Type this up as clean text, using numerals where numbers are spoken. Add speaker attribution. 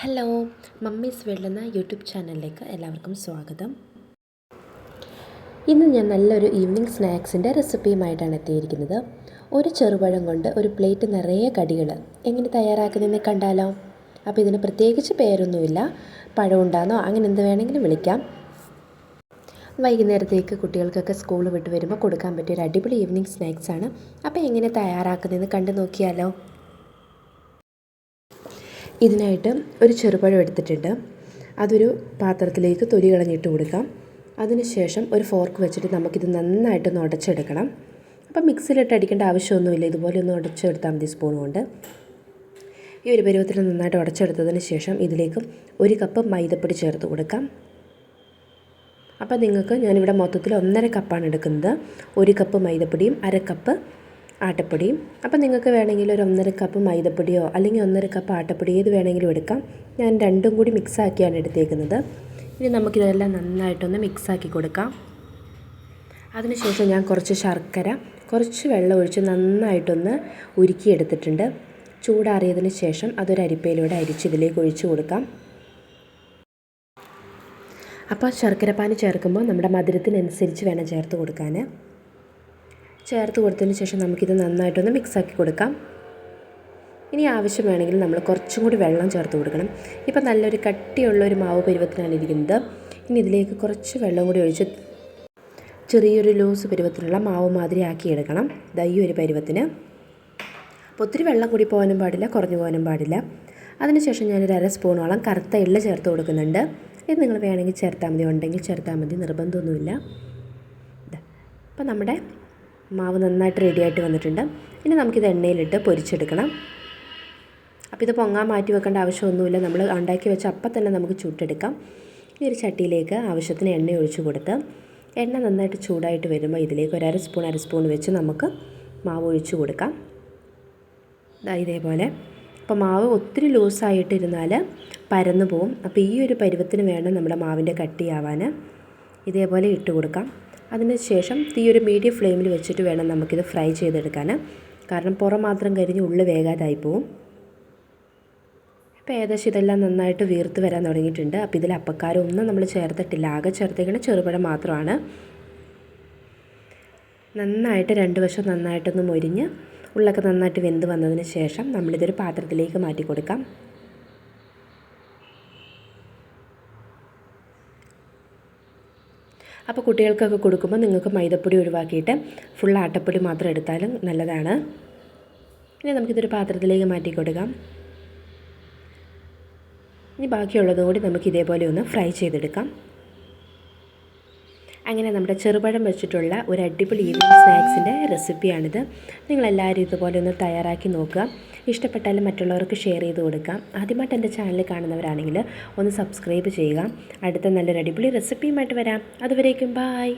Speaker 1: Hello, mummies world എന്ന YouTube ചാനലിലേക്ക് എല്ലാവർക്കും സ്വാഗതം. ഇന്ന് ഞാൻ നല്ലൊരു ഈവനിങ് സ്നാക്സിൻ്റെ റെസിപ്പിയുമായിട്ടാണ് എത്തിയിരിക്കുന്നത്. ഒരു ചെറുപഴം കൊണ്ട് ഒരു പ്ലേറ്റ് നിറയെ കടികൾ എങ്ങനെ തയ്യാറാക്കുന്നതെന്ന് കണ്ടാലോ? അപ്പോൾ ഇതിന് പ്രത്യേകിച്ച് പേരൊന്നുമില്ല, പഴം ഉണ്ടാകുന്നോ അങ്ങനെ എന്ത് വേണമെങ്കിലും വിളിക്കാം. വൈകുന്നേരത്തേക്ക് കുട്ടികൾക്കൊക്കെ സ്കൂൾ വിട്ട് വരുമ്പോൾ കൊടുക്കാൻ പറ്റിയ ഒരു അടിപൊളി ഈവനിങ് സ്നാക്സാണ്. അപ്പോൾ എങ്ങനെ തയ്യാറാക്കുന്നതെന്ന് കണ്ടു നോക്കിയാലോ? ഇതിനായിട്ട് ഒരു ചെറുപഴം എടുത്തിട്ടുണ്ട്. അതൊരു പാത്രത്തിലേക്ക് തൊലി കളഞ്ഞിട്ട് കൊടുക്കാം. അതിനുശേഷം ഒരു ഫോർക്ക് വെച്ചിട്ട് നമുക്കിത് നന്നായിട്ടൊന്ന് ഉടച്ചെടുക്കണം. അപ്പം മിക്സിയിലിട്ട് അടിക്കേണ്ട ആവശ്യമൊന്നുമില്ല, ഇതുപോലെ ഒന്ന് ഉടച്ചെടുത്താൽ മതി സ്പൂൺ കൊണ്ട്. ഈ ഒരു പരുവത്തിൽ നന്നായിട്ട് ഉടച്ചെടുത്തതിന് ശേഷം ഇതിലേക്ക് 1 കപ്പ് മൈദപ്പൊടി ചേർത്ത് കൊടുക്കാം. അപ്പോൾ നിങ്ങൾക്ക് ഞാനിവിടെ മൊത്തത്തിൽ 1.5 കപ്പാണ് എടുക്കുന്നത്. 1 കപ്പ് മൈദപ്പൊടിയും 1/2 കപ്പ് ആട്ടപ്പൊടിയും. അപ്പോൾ നിങ്ങൾക്ക് വേണമെങ്കിൽ ഒരു 1.5 കപ്പ് മൈദപ്പൊടിയോ അല്ലെങ്കിൽ 1.5 കപ്പ് ആട്ടപ്പൊടി ഏത് വേണമെങ്കിലും എടുക്കാം. ഞാൻ രണ്ടും കൂടി മിക്സാക്കിയാണ് എടുത്തേക്കുന്നത്. ഇനി നമുക്കിതെല്ലാം നന്നായിട്ടൊന്ന് മിക്സാക്കി കൊടുക്കാം. അതിനുശേഷം ഞാൻ കുറച്ച് ശർക്കര, കുറച്ച് വെള്ളം ഒഴിച്ച് നന്നായിട്ടൊന്ന് ഉരുക്കിയെടുത്തിട്ടുണ്ട്. ചൂടാറിയതിന് ശേഷം അതൊരു അരിപ്പയിലൂടെ ഇതിലേക്ക് ഒഴിച്ച് കൊടുക്കാം. അപ്പോൾ ശർക്കരപ്പാനി ചേർക്കുമ്പോൾ നമ്മുടെ മധുരത്തിനനുസരിച്ച് വേണം ചേർത്ത് കൊടുക്കാൻ. ചേർത്ത് കൊടുത്തതിന് ശേഷം നമുക്കിത് നന്നായിട്ടൊന്ന് മിക്സാക്കി കൊടുക്കാം. ഇനി ആവശ്യം വേണമെങ്കിൽ നമ്മൾ കുറച്ചും കൂടി വെള്ളം ചേർത്ത് കൊടുക്കണം. ഇപ്പം നല്ലൊരു കട്ടിയുള്ളൊരു മാവ് പരുവത്തിനാണ് ഇരിക്കുന്നത്. ഇനി ഇതിലേക്ക് കുറച്ച് വെള്ളം കൂടി ഒഴിച്ച് ചെറിയൊരു ലൂസ് പരുവത്തിലുള്ള മാവ് മാതിരി ആക്കിയെടുക്കണം. ഈ ഒരു പരുവത്തിന്. അപ്പോൾ ഒത്തിരി വെള്ളം കൂടി പോകാനും പാടില്ല, കുറഞ്ഞു പോകാനും പാടില്ല. അതിനുശേഷം ഞാനൊരു 1/2 സ്പൂണോളം കറുത്ത എള്ള് ചേർത്ത് കൊടുക്കുന്നുണ്ട്. ഇത് നിങ്ങൾ വേണമെങ്കിൽ ചേർത്താൽ മതി, ഉണ്ടെങ്കിൽ ചേർത്താൽ മതി, നിർബന്ധമൊന്നുമില്ല. അപ്പോൾ നമ്മുടെ മാവ് നന്നായിട്ട് റെഡിയായിട്ട് വന്നിട്ടുണ്ട്. ഇനി നമുക്കിത് എണ്ണയിലിട്ട് പൊരിച്ചെടുക്കണം. അപ്പോൾ ഇത് പൊങ്ങാൻ മാറ്റി വെക്കേണ്ട ആവശ്യമൊന്നുമില്ല, നമ്മൾ ഉണ്ടാക്കി വെച്ച അപ്പം തന്നെ നമുക്ക് ചുട്ടെടുക്കാം. ഈ ഒരു ചട്ടിയിലേക്ക് ആവശ്യത്തിന് എണ്ണ ഒഴിച്ച് കൊടുത്ത് എണ്ണ നന്നായിട്ട് ചൂടായിട്ട് വരുമ്പോൾ ഇതിലേക്ക് ഒരു 1/2 സ്പൂൺ വെച്ച് നമുക്ക് മാവ് ഒഴിച്ച് കൊടുക്കാം. ഇതേപോലെ. അപ്പോൾ മാവ് ഒത്തിരി ലൂസായിട്ടിരുന്നാൽ പരന്നു പോവും. അപ്പോൾ ഈ ഒരു പരുവത്തിന് വേണം നമ്മുടെ മാവിൻ്റെ കട്ടിയാവാൻ. ഇതേപോലെ ഇട്ട് കൊടുക്കാം. അതിനുശേഷം തീ ഒരു മീഡിയം ഫ്ലെയിമിൽ വെച്ചിട്ട് വേണം നമുക്കിത് ഫ്രൈ ചെയ്തെടുക്കാൻ. കാരണം പുറം മാത്രം കരിഞ്ഞ് ഉള്ളിൽ വേഗാതായി പോവും. ഇപ്പോൾ ഏകദേശം ഇതെല്ലാം നന്നായിട്ട് വീർത്ത് വരാൻ തുടങ്ങിയിട്ടുണ്ട്. അപ്പോൾ ഇതിൽ അപ്പക്കാരം ഒന്നും നമ്മൾ ചേർത്തിട്ടില്ല, ആകെ ചേർത്തേക്കുന്ന ചെറുപഴം മാത്രമാണ്. നന്നായിട്ട് 2 വശം നന്നായിട്ടൊന്ന് മൊരിഞ്ഞ് ഉള്ളൊക്കെ നന്നായിട്ട് വെന്ത് വന്നതിന് ശേഷം നമ്മളിതൊരു പാത്രത്തിലേക്ക് മാറ്റി കൊടുക്കാം. അപ്പോൾ കുട്ടികൾക്കൊക്കെ കൊടുക്കുമ്പോൾ നിങ്ങൾക്ക് മൈദപ്പൊടി ഒഴിവാക്കിയിട്ട് ഫുൾ ആട്ടപ്പൊടി മാത്രം എടുത്താലും നല്ലതാണ്. ഇനി നമുക്കിതൊരു പാത്രത്തിലേക്ക് മാറ്റി കൊടുക്കാം. ഇനി ബാക്കിയുള്ളതും കൂടി നമുക്ക് ഇതേപോലെ ഒന്ന് ഫ്രൈ ചെയ്തെടുക്കാം. അങ്ങനെ നമ്മുടെ ചെറുപഴം വെച്ചിട്ടുള്ള ഒരു അടിപൊളി ഈവനിങ് സ്നാക്സിൻ്റെ റെസിപ്പിയാണിത്. നിങ്ങളെല്ലാവരും ഇതുപോലെ ഒന്ന് തയ്യാറാക്കി നോക്കുക. ഇഷ്ടപ്പെട്ടാലും മറ്റുള്ളവർക്ക് ഷെയർ ചെയ്ത് കൊടുക്കാം. ആദ്യമായിട്ട് എൻ്റെ ചാനൽ കാണുന്നവരാണെങ്കിൽ ഒന്ന് സബ്സ്ക്രൈബ് ചെയ്യുക. അടുത്ത നല്ലൊരു അടിപൊളി റെസിപ്പിയുമായിട്ട് വരാം. അതുവരേക്കും ബായ്.